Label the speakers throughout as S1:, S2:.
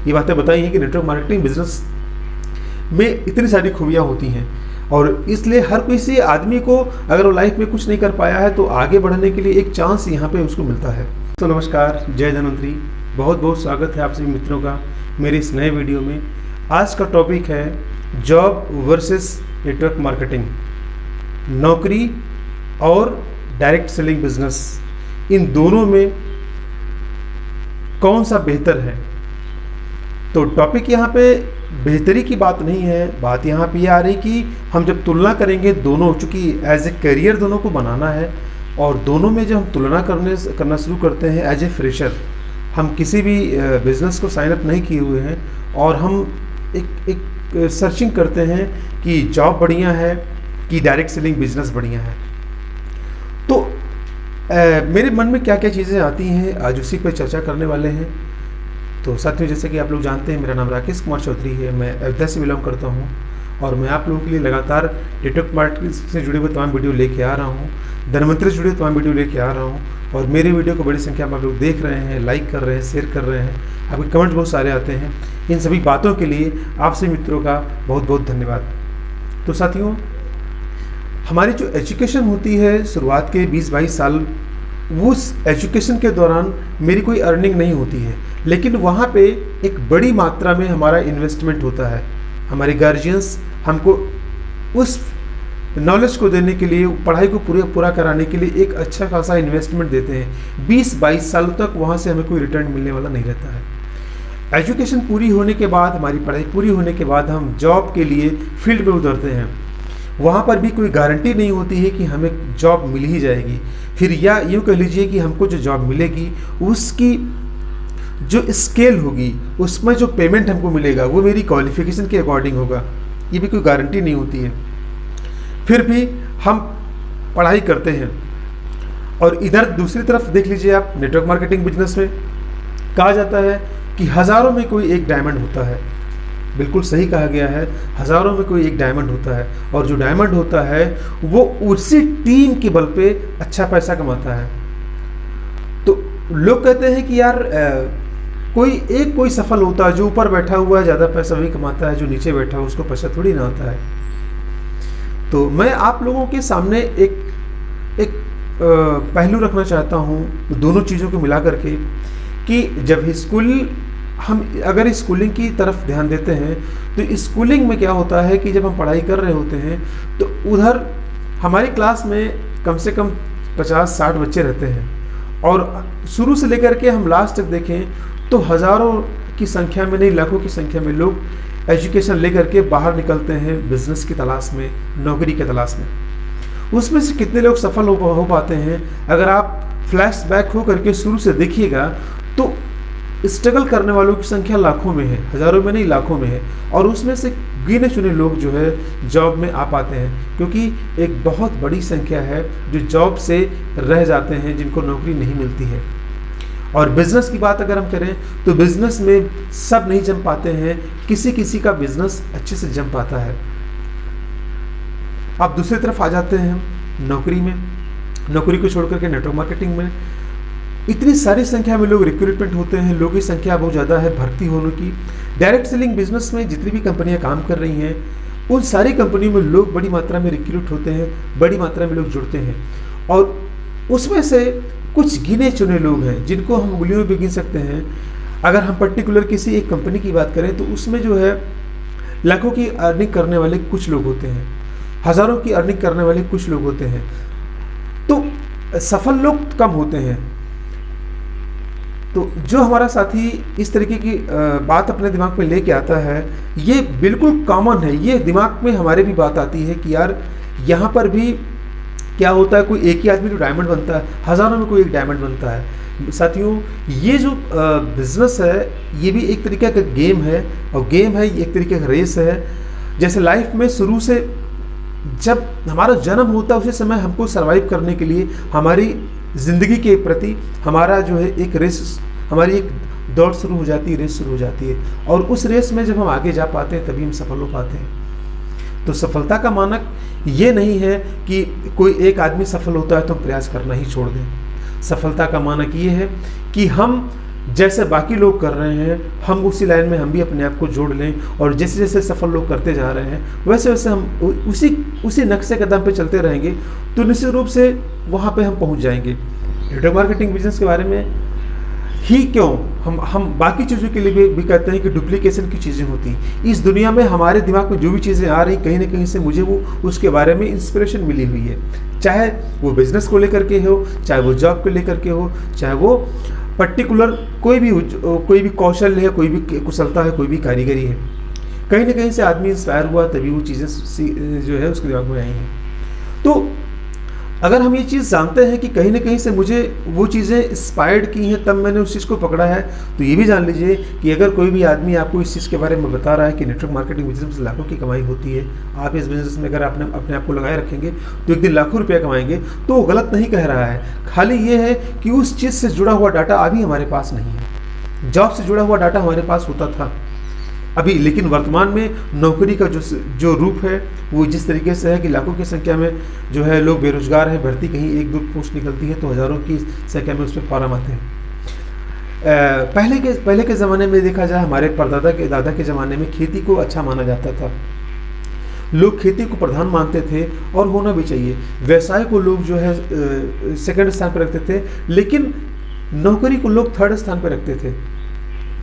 S1: ये बातें बताई हैं कि नेटवर्क मार्केटिंग बिजनेस में इतनी सारी खूबियाँ होती हैं, और इसलिए हर किसी आदमी को अगर वो लाइफ में कुछ नहीं कर पाया है तो आगे बढ़ने के लिए एक चांस यहाँ पे उसको मिलता है। तो नमस्कार, जय धन्वंतरी, बहुत बहुत स्वागत है आप सभी मित्रों का मेरे इस नए वीडियो में। आज का टॉपिक है जॉब वर्सेस नेटवर्क मार्केटिंग, नौकरी और डायरेक्ट सेलिंग बिजनेस, इन दोनों में कौन सा बेहतर है। तो टॉपिक यहाँ पे बेहतरी की बात नहीं है, बात यहाँ पे ये आ रही कि हम जब तुलना करेंगे दोनों, चूँकि एज ए करियर दोनों को बनाना है, और दोनों में जब हम तुलना करना शुरू करते हैं एज ए फ्रेशर, हम किसी भी बिज़नेस को साइन अप नहीं किए हुए हैं और हम एक सर्चिंग करते हैं कि जॉब बढ़िया है कि डायरेक्ट सेलिंग बिजनेस बढ़िया है, तो मेरे मन में क्या क्या चीज़ें आती हैं आज उसी पर चर्चा करने वाले हैं। तो साथियों, जैसे कि आप लोग जानते हैं, मेरा नाम राकेश कुमार चौधरी है, मैं अयोध्या से बिलोंग करता हूं और मैं आप लोगों के लिए लगातार नेटवर्क मार्केटिंग से जुड़े हुए तमाम वीडियो लेके आ रहा हूं, धनवंतरी से जुड़े तमाम वीडियो लेके आ रहा हूं, और मेरे वीडियो को बड़ी संख्या में आप लोग देख रहे हैं, लाइक कर रहे हैं, शेयर कर रहे हैं, आपके कमेंट बहुत सारे आते हैं। इन सभी बातों के लिए आपसे मित्रों का बहुत बहुत धन्यवाद। तो साथियों, हमारी जो एजुकेशन होती है शुरुआत के 20-22 साल, उस एजुकेशन के दौरान मेरी कोई अर्निंग नहीं होती है, लेकिन वहाँ पे एक बड़ी मात्रा में हमारा इन्वेस्टमेंट होता है। हमारे गार्जियंस हमको उस नॉलेज को देने के लिए, पढ़ाई को पूरा कराने के लिए एक अच्छा खासा इन्वेस्टमेंट देते हैं। 20-22 सालों तक वहाँ से हमें कोई रिटर्न मिलने वाला नहीं रहता है। एजुकेशन पूरी होने के बाद, हमारी पढ़ाई पूरी होने के बाद हम जॉब के लिए फील्ड में उतरते हैं। वहाँ पर भी कोई गारंटी नहीं होती है कि हमें जॉब मिल ही जाएगी, फिर या यूँ कह लीजिए कि हमको जो जॉब मिलेगी उसकी जो स्केल होगी, उसमें जो पेमेंट हमको मिलेगा वो मेरी क्वालिफिकेशन के अकॉर्डिंग होगा, ये भी कोई गारंटी नहीं होती है। फिर भी हम पढ़ाई करते हैं। और इधर दूसरी तरफ देख लीजिए आप, नेटवर्क मार्केटिंग बिजनेस में कहा जाता है कि हज़ारों में कोई एक डायमंड होता है। बिल्कुल सही कहा गया है, हज़ारों में कोई एक डायमंड होता है, और जो डायमंड होता है वो उसी टीम के बल पे अच्छा पैसा कमाता है। तो लोग कहते हैं कि यार कोई सफल होता है, जो ऊपर बैठा हुआ है ज़्यादा पैसा वही कमाता है, जो नीचे बैठा है उसको पैसा थोड़ी ना आता है। तो मैं आप लोगों के सामने एक पहलू रखना चाहता हूँ दोनों चीज़ों को मिला करके, कि जब हम अगर स्कूलिंग की तरफ ध्यान देते हैं तो स्कूलिंग में क्या होता है कि जब हम पढ़ाई कर रहे होते हैं तो उधर हमारी क्लास में कम से कम 50-60 बच्चे रहते हैं, और शुरू से लेकर के हम लास्ट तक देखें तो हज़ारों की संख्या में नहीं, लाखों की संख्या में लोग एजुकेशन लेकर के बाहर निकलते हैं बिजनेस की तलाश में, नौकरी की तलाश में। उसमें से कितने लोग सफल हो पाते हैं, अगर आप फ्लैश बैक हो करके शुरू से देखिएगा तो स्ट्रगल करने वालों की संख्या लाखों में है, हज़ारों में नहीं लाखों में है, और उसमें से गिने चुने लोग जो है जॉब में आ पाते हैं, क्योंकि एक बहुत बड़ी संख्या है जो जॉब से रह जाते हैं, जिनको नौकरी नहीं मिलती है। और बिज़नेस की बात अगर हम करें तो बिज़नेस में सब नहीं जम पाते हैं, किसी किसी का बिज़नेस अच्छे से जम पाता है। अब दूसरी तरफ आ जाते हैं नौकरी में। नौकरी को छोड़ करके नेटवर्क मार्केटिंग में इतनी सारी संख्या में लोग रिक्रूटमेंट होते हैं, लोगों की संख्या बहुत ज़्यादा है भर्ती होने की। डायरेक्ट सेलिंग बिजनेस में जितनी भी कंपनियां काम कर रही हैं, उन सारी कंपनियों में लोग बड़ी मात्रा में रिक्रूट होते हैं, बड़ी मात्रा में लोग जुड़ते हैं, और उसमें से कुछ गिने चुने लोग हैं जिनको हम उंगलियों में भी गिन सकते हैं। अगर हम पर्टिकुलर किसी एक कंपनी की बात करें तो उसमें जो है लाखों की अर्निंग करने वाले कुछ लोग होते हैं, हज़ारों की अर्निंग करने वाले कुछ लोग होते हैं, तो सफल लोग कम होते हैं। तो जो हमारा साथी इस तरीके की बात अपने दिमाग में लेके आता है, ये बिल्कुल कॉमन है, ये दिमाग में हमारे भी बात आती है कि यार यहाँ पर भी क्या होता है, कोई एक ही आदमी जो डायमंड बनता है, हज़ारों में कोई एक डायमंड बनता है। साथियों, ये जो बिज़नेस है ये भी एक तरीके का गेम है, और गेम है एक तरीके का रेस है। जैसे लाइफ में शुरू से जब हमारा जन्म होता है उसी समय हमको सर्वाइव करने के लिए हमारी ज़िंदगी के प्रति हमारा जो है एक रेस, हमारी एक दौड़ शुरू हो जाती है, रेस शुरू हो जाती है, और उस रेस में जब हम आगे जा पाते हैं तभी हम सफल हो पाते हैं। तो सफलता का मानक ये नहीं है कि कोई एक आदमी सफल होता है तो हम प्रयास करना ही छोड़ दें। सफलता का मानक ये है कि हम जैसे बाकी लोग कर रहे हैं हम उसी लाइन में हम भी अपने आप को जोड़ लें, और जैसे जैसे सफल लोग करते जा रहे हैं वैसे वैसे हम उसी नक्शे कदम पे चलते रहेंगे तो निश्चित रूप से वहाँ पे हम पहुँच जाएंगे। नेटवर्क मार्केटिंग बिजनेस के बारे में ही क्यों, हम बाकी चीज़ों के लिए भी कहते हैं कि डुप्लीकेशन की चीज़ें होती हैं। इस दुनिया में हमारे दिमाग में जो भी चीज़ें आ रही कहीं ना कहीं से मुझे वो उसके बारे में इंस्पिरेशन मिली हुई है, चाहे वो बिज़नेस को लेकर के हो, चाहे वो जॉब को लेकर के हो, चाहे वो पर्टिकुलर कोई भी कौशल है, कोई भी कुशलता है, कोई भी कारीगरी है। कहीं ना कहीं से आदमी इंस्पायर हुआ तभी वो चीज़ें जो है उसके दिमाग में आई हैं। तो अगर हम ये चीज़ जानते हैं कि कहीं ना कहीं से मुझे वो चीज़ें इंस्पायर्ड की हैं तब मैंने उस चीज़ को पकड़ा है, तो ये भी जान लीजिए कि अगर कोई भी आदमी आपको इस चीज़ के बारे में बता रहा है कि नेटवर्क मार्केटिंग बिजनेस में लाखों की कमाई होती है, आप इस बिज़नेस में अगर आपने अपने आप को लगाए रखेंगे तो एक दिन लाखों रुपया कमाएंगे, तो वो गलत नहीं कह रहा है। खाली ये है कि उस चीज़ से जुड़ा हुआ डाटा अभी हमारे पास नहीं है। जॉब से जुड़ा हुआ डाटा हमारे पास होता था अभी, लेकिन वर्तमान में नौकरी का जो रूप है वो जिस तरीके से है कि लाखों की संख्या में जो है लोग बेरोजगार हैं, भर्ती कहीं एक दो पोस्ट निकलती है तो हज़ारों की संख्या में उस पर फॉर्म आते हैं। पहले के ज़माने में देखा जाए, हमारे परदादा के दादा के ज़माने में खेती को अच्छा माना जाता था, लोग खेती को प्रधान मानते थे और होना भी चाहिए। व्यवसाय को लोग जो है सेकंड स्थान पर रखते थे, लेकिन नौकरी को लोग थर्ड स्थान पर रखते थे।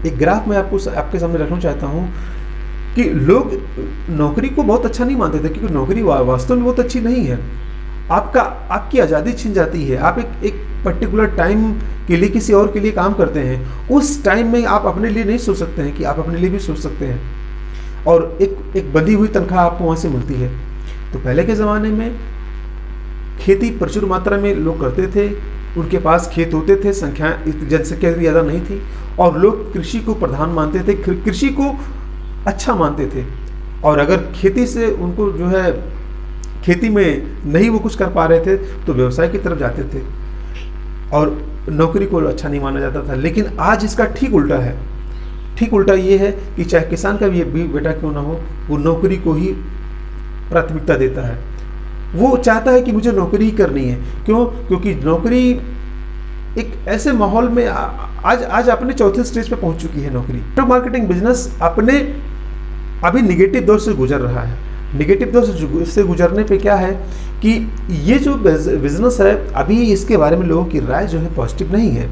S1: एक ग्राफ मैं आपके सामने रखना चाहता हूँ कि लोग नौकरी को बहुत अच्छा नहीं मानते थे, क्योंकि नौकरी वास्तव में बहुत अच्छी नहीं है। आपकी आज़ादी छिन जाती है। आप एक पर्टिकुलर टाइम के लिए किसी और के लिए काम करते हैं, उस टाइम में आप अपने लिए नहीं सोच सकते हैं कि आप अपने लिए भी सोच सकते हैं, और एक बंधी हुई तनख्वाह आपको वहाँ से मिलती है। तो पहले के ज़माने में खेती प्रचुर मात्रा में लोग करते थे, उनके पास खेत होते थे, जनसंख्या भी ज़्यादा नहीं थी, और लोग कृषि को प्रधान मानते थे, कृषि को अच्छा मानते थे। और अगर खेती से उनको जो है खेती में नहीं वो कुछ कर पा रहे थे तो व्यवसाय की तरफ जाते थे, और नौकरी को अच्छा नहीं माना जाता था। लेकिन आज इसका ठीक उल्टा है। ठीक उल्टा ये है कि चाहे किसान का भी बेटा क्यों ना हो, वो नौकरी को ही प्राथमिकता देता है। वो चाहता है कि मुझे नौकरी ही करनी है। क्यों? क्योंकि नौकरी एक ऐसे माहौल में आज अपने चौथे स्टेज पे पहुंच चुकी है नौकरी। नेटवर्क मार्केटिंग बिजनेस अभी निगेटिव दौर से गुजर रहा है। निगेटिव दौर से गुजरने पे क्या है कि ये जो बिजनेस है अभी इसके बारे में लोगों की राय जो है पॉजिटिव नहीं है।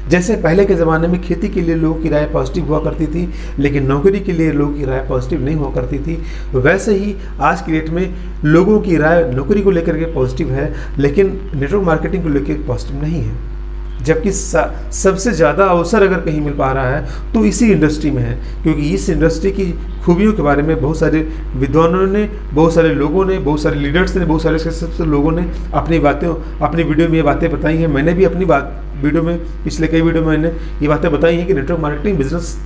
S1: जैसे पहले के ज़माने में खेती के लिए लोगों की राय पॉजिटिव हुआ करती थी, लेकिन नौकरी के लिए लोगों की राय पॉजिटिव नहीं हुआ करती थी, वैसे ही आज की डेट में लोगों की राय नौकरी को लेकर के पॉजिटिव है, लेकिन नेटवर्क मार्केटिंग को लेकर पॉजिटिव नहीं है। जबकि सबसे ज़्यादा अवसर अगर कहीं मिल पा रहा है तो इसी इंडस्ट्री में है, क्योंकि इस इंडस्ट्री की खूबियों के बारे में बहुत सारे विद्वानों ने, बहुत सारे लोगों ने, बहुत सारे लीडर्स ने, बहुत सारे सक्सेसफुल लोगों ने अपनी वीडियो में ये बातें बताई हैं। मैंने भी अपनी वीडियो में, पिछले कई वीडियो में मैंने ये बातें बताई हैं कि नेटवर्क मार्केटिंग बिजनेस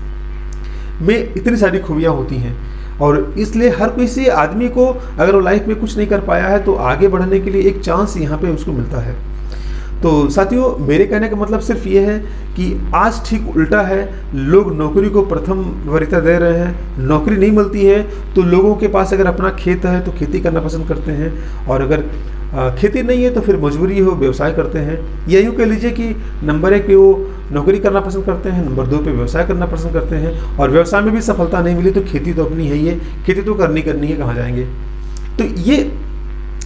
S1: में इतनी सारी खूबियाँ होती हैं, और इसलिए हर किसी आदमी को अगर वो लाइफ में कुछ नहीं कर पाया है तो आगे बढ़ने के लिए एक चांस यहाँ पे उसको मिलता है। तो साथियों, मेरे कहने का मतलब सिर्फ ये है कि आज ठीक उल्टा है। लोग नौकरी को प्रथम वरीयता दे रहे हैं। नौकरी नहीं मिलती है तो लोगों के पास अगर अपना खेत है तो खेती करना पसंद करते हैं, और अगर खेती नहीं है तो फिर मजबूरी हो व्यवसाय करते हैं। या यूँ कह लीजिए कि नंबर 1 पे वो नौकरी करना पसंद करते हैं, नंबर 2 पे व्यवसाय करना पसंद करते हैं, और व्यवसाय में भी सफलता नहीं मिली तो खेती तो अपनी है ही है, खेती तो करनी है, कहाँ जाएंगे। तो ये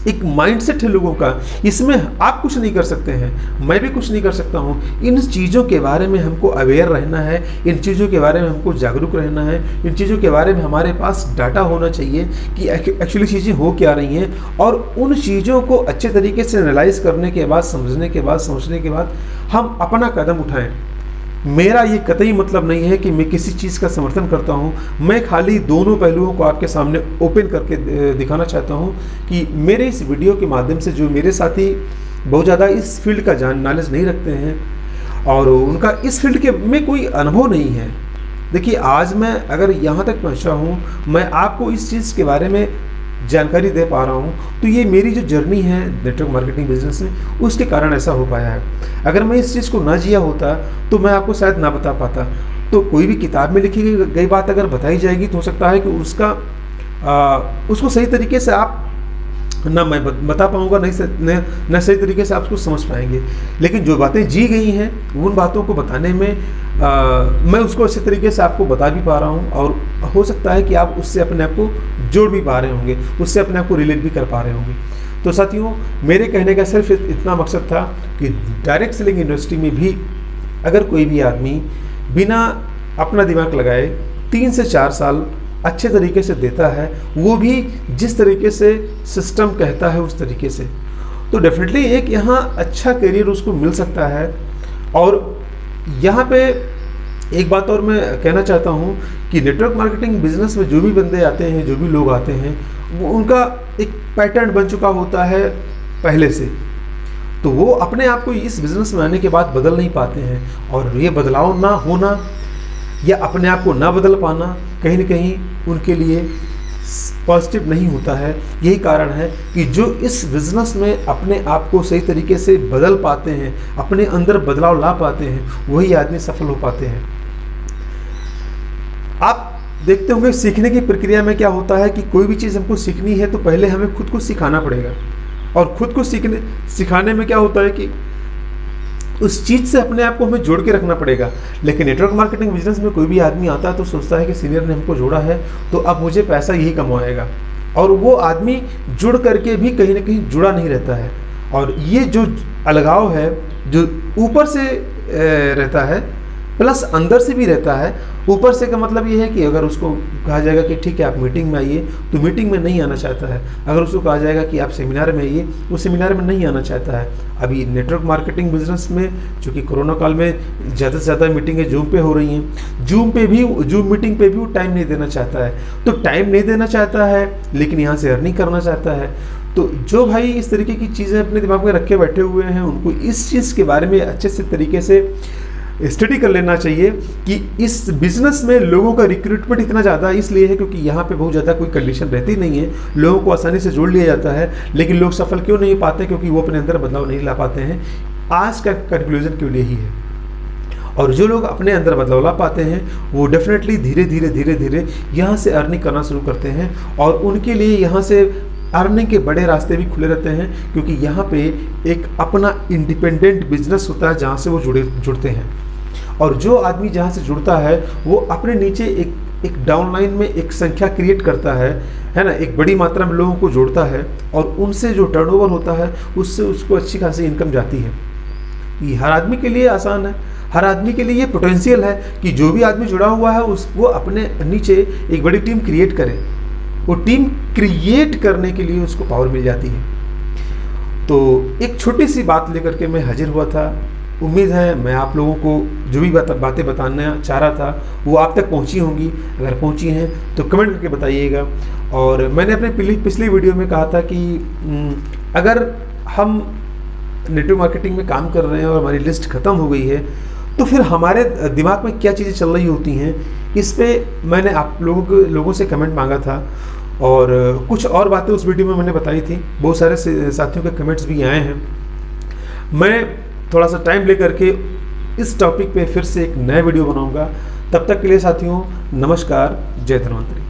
S1: एक माइंडसेट है लोगों का, इसमें आप कुछ नहीं कर सकते हैं, मैं भी कुछ नहीं कर सकता हूँ। इन चीज़ों के बारे में हमको अवेयर रहना है, इन चीज़ों के बारे में हमको जागरूक रहना है, इन चीज़ों के बारे में हमारे पास डाटा होना चाहिए कि एक्चुअली चीज़ें हो क्या रही हैं, और उन चीज़ों को अच्छे तरीके से एनालाइज करने के बाद, समझने के बाद, सोचने के बाद हम अपना कदम उठाएँ। मेरा ये कतई मतलब नहीं है कि मैं किसी चीज़ का समर्थन करता हूँ, मैं खाली दोनों पहलुओं को आपके सामने ओपन करके दिखाना चाहता हूँ कि मेरे इस वीडियो के माध्यम से जो मेरे साथी बहुत ज़्यादा इस फील्ड का नॉलेज नहीं रखते हैं और उनका इस फील्ड के में कोई अनुभव नहीं है। देखिए, आज मैं अगर यहाँ तक पहुँचा हूँ, मैं आपको इस चीज़ के बारे में जानकारी दे पा रहा हूँ, तो ये मेरी जो जर्नी है नेटवर्क मार्केटिंग बिजनेस में, उसके कारण ऐसा हो पाया है। अगर मैं इस चीज़ को ना जिया होता तो मैं आपको शायद ना बता पाता। तो कोई भी किताब में लिखी गई बात अगर बताई जाएगी तो हो सकता है कि उसको सही तरीके से आप ना मैं बता पाऊँगा, न सही तरीके से आप उसको समझ पाएंगे। लेकिन जो बातें जी गई हैं उन बातों को बताने में मैं उसको अच्छे तरीके से आपको बता भी पा रहा हूँ, और हो सकता है कि आप उससे अपने आप को जोड़ भी पा रहे होंगे, उससे अपने आप को रिलेट भी कर पा रहे होंगे। तो साथियों, मेरे कहने का सिर्फ इतना मकसद था कि डायरेक्ट सेलिंग इंडस्ट्री में भी अगर कोई भी आदमी बिना अपना दिमाग लगाए 3 से 4 साल अच्छे तरीके से देता है, वो भी जिस तरीके से सिस्टम कहता है उस तरीके से, तो डेफिनेटली एक यहाँ अच्छा करियर उसको मिल सकता है। और यहाँ पे एक बात और मैं कहना चाहता हूँ कि नेटवर्क मार्केटिंग बिजनेस में जो भी बंदे आते हैं, जो भी लोग आते हैं, वो उनका एक पैटर्न बन चुका होता है पहले से, तो वो अपने आप को इस बिज़नेस में आने के बाद बदल नहीं पाते हैं। और ये बदलाव ना होना या अपने आप को ना बदल पाना कहीं न कहीं उनके लिए पॉजिटिव नहीं होता है। यही कारण है कि जो इस बिज़नेस में अपने आप को सही तरीके से बदल पाते हैं, अपने अंदर बदलाव ला पाते हैं, वही आदमी सफल हो पाते हैं। आप देखते होंगे सीखने की प्रक्रिया में क्या होता है कि कोई भी चीज़ हमको सीखनी है तो पहले हमें खुद को सिखाना पड़ेगा, और खुद को सिखाने में क्या होता है कि उस चीज़ से अपने आप को हमें जोड़ के रखना पड़ेगा। लेकिन नेटवर्क मार्केटिंग बिजनेस में कोई भी आदमी आता है तो सोचता है कि सीनियर ने हमको जोड़ा है तो अब मुझे पैसा यही कमाएगा, और वो आदमी जुड़ करके भी कहीं ना कहीं जुड़ा नहीं रहता है। और ये जो अलगाव है जो ऊपर से रहता है प्लस अंदर से भी रहता है। ऊपर से का मतलब ये है कि अगर उसको कहा जाएगा कि ठीक है आप मीटिंग में आइए, तो मीटिंग में नहीं आना चाहता है। अगर उसको कहा जाएगा कि आप सेमिनार में आइए, वो सेमिनार में नहीं आना चाहता है। अभी नेटवर्क मार्केटिंग बिजनेस में चूँकि कोरोना काल में ज़्यादा से ज़्यादा मीटिंगें जूम पे हो रही हैं, जूम मीटिंग पे भी वो टाइम नहीं देना चाहता है। तो टाइम नहीं देना चाहता है लेकिन यहाँ से अर्निंग करना चाहता है। तो जो भाई इस तरीके की चीज़ें अपने दिमाग में रखे बैठे हुए हैं, उनको इस चीज़ के बारे में अच्छे से तरीके से स्टडी कर लेना चाहिए कि इस बिज़नेस में लोगों का रिक्रूटमेंट इतना ज़्यादा इसलिए है क्योंकि यहाँ पे बहुत ज़्यादा कोई कंडीशन रहती नहीं है, लोगों को आसानी से जोड़ लिया जाता है। लेकिन लोग सफल क्यों नहीं पाते? क्योंकि वो अपने अंदर बदलाव नहीं ला पाते हैं। आज का कंक्लूजन क्यों यही है। और जो लोग अपने अंदर बदलाव ला पाते हैं वो डेफिनेटली धीरे धीरे यहाँ से अर्निंग करना शुरू करते हैं, और उनके लिए यहाँ से अर्निंग के बड़े रास्ते भी खुले रहते हैं, क्योंकि यहाँ पे एक अपना इंडिपेंडेंट बिजनेस होता है जहाँ से वो जुड़ते हैं। और जो आदमी जहाँ से जुड़ता है वो अपने नीचे एक डाउनलाइन में एक संख्या क्रिएट करता है ना, एक बड़ी मात्रा में लोगों को जोड़ता है, और उनसे जो टर्नओवर होता है उससे उसको अच्छी खासी इनकम जाती है। ये हर आदमी के लिए आसान है, हर आदमी के लिए ये पोटेंशियल है कि जो भी आदमी जुड़ा हुआ है वो अपने नीचे एक बड़ी टीम क्रिएट करे। वो टीम क्रिएट करने के लिए उसको पावर मिल जाती है। तो एक छोटी सी बात लेकर के मैं हाजिर हुआ था। उम्मीद है मैं आप लोगों को जो भी बातें बताना चाह रहा था वो आप तक पहुंची होंगी। अगर पहुंची हैं तो कमेंट करके बताइएगा। और मैंने अपने पिछली वीडियो में कहा था कि अगर हम नेटवर्क मार्केटिंग में काम कर रहे हैं और हमारी लिस्ट ख़त्म हो गई है तो फिर हमारे दिमाग में क्या चीज़ें चल रही होती हैं, इस पर मैंने आप लोगों से कमेंट मांगा था, और कुछ और बातें उस वीडियो में मैंने बताई थी। बहुत सारे साथियों के कमेंट्स भी आए हैं। मैं थोड़ा सा टाइम लेकर के इस टॉपिक पे फिर से एक नया वीडियो बनाऊंगा। तब तक के लिए साथियों नमस्कार, जय धन्वंतरी।